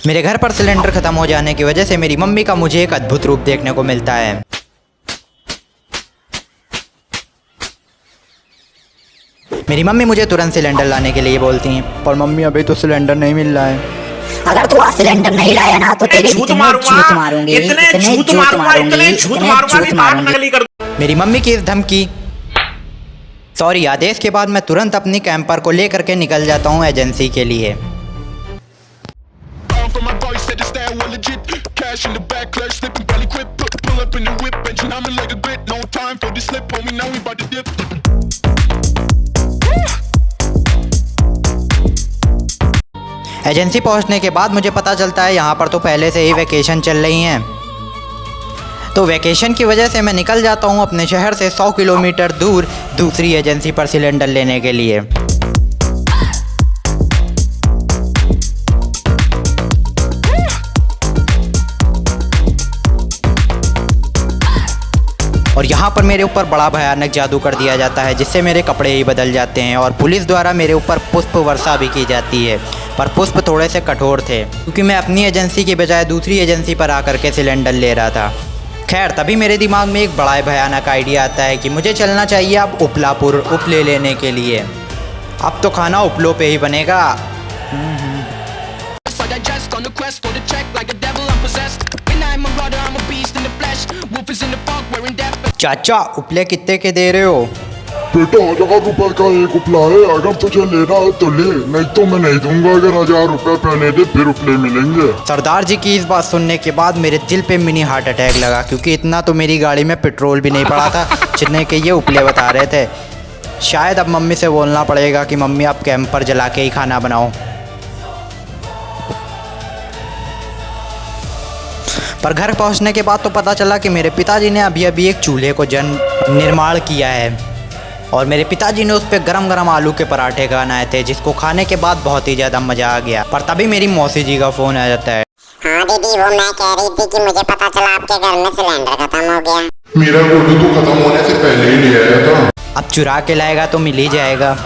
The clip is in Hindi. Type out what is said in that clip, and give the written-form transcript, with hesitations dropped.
मेरे घर पर सिलेंडर खत्म हो जाने की वजह से मेरी मम्मी का मुझे एक अद्भुत रूप देखने को मिलता है। मेरी मम्मी मुझे तुरंत सिलेंडर लाने के लिए बोलती हैं, पर मम्मी अभी तो सिलेंडर नहीं मिल रहा है। अगर तू आज सिलेंडर नहीं लाया ना तो तेरे झूठ मारूंगी, इतने झूठ मारूंगी। मेरी मम्मी की इस धमकी सॉरी आदेश के बाद मैं तुरंत अपनी कैंपर को लेकर के निकल जाता हूँ एजेंसी के लिए। एजेंसी पहुंचने के बाद मुझे पता चलता है यहाँ पर तो पहले से ही वैकेशन चल रही हैं, तो वैकेशन की वजह से मैं निकल जाता हूँ अपने शहर से 100 किलोमीटर दूर दूसरी एजेंसी पर सिलेंडर लेने के लिए। और यहाँ पर मेरे ऊपर बड़ा भयानक जादू कर दिया जाता है, जिससे मेरे कपड़े ही बदल जाते हैं और पुलिस द्वारा मेरे ऊपर पुष्प वर्षा भी की जाती है। पर पुष्प थोड़े से कठोर थे क्योंकि मैं अपनी एजेंसी की बजाय दूसरी एजेंसी पर आकर के सिलेंडर ले रहा था। खैर तभी मेरे दिमाग में एक बड़ा भयानक आइडिया आता है कि मुझे चलना चाहिए अब उपलापुर उपले लेने के लिए। अब तो खाना उपलों पे ही बनेगा। चाचा उपले कितने के दे रहे हो? बेटा 1000 रुपए का एक उपला है, अगर तुझे लेना है तो ले, नहीं तो मैं नहीं दूंगा। अगर 1000 रुपए पहले दे फिर उपले मिलेंगे। सरदार जी की इस बात सुनने के बाद मेरे दिल पे मिनी हार्ट अटैक लगा, क्योंकि इतना तो मेरी गाड़ी में पेट्रोल भी नहीं पड़ा था जितने के ये उपले बता रहे थे। शायद अब मम्मी से बोलना पड़ेगा कि मम्मी आप कैंपर जला के ही खाना बनाओ। पर घर पहुंचने के बाद तो पता चला कि मेरे पिताजी ने अभी अभी एक चूल्हे को निर्माण किया है और मेरे पिताजी ने उस पर गरम गरम आलू के पराठे बनाए थे, जिसको खाने के बाद बहुत ही ज़्यादा मज़ा आ गया। पर तभी मेरी मौसी जी का फ़ोन आ जाता है। हाँ दीदी, वो मैं कह रही थी कि मुझे पता चला आपके घर में सिलेंडर खत्म हो गया। मेरा गोलू तो खत्म होने से पहले ही ले आया था। अब चुरा के लाएगा तो मिल ही जाएगा।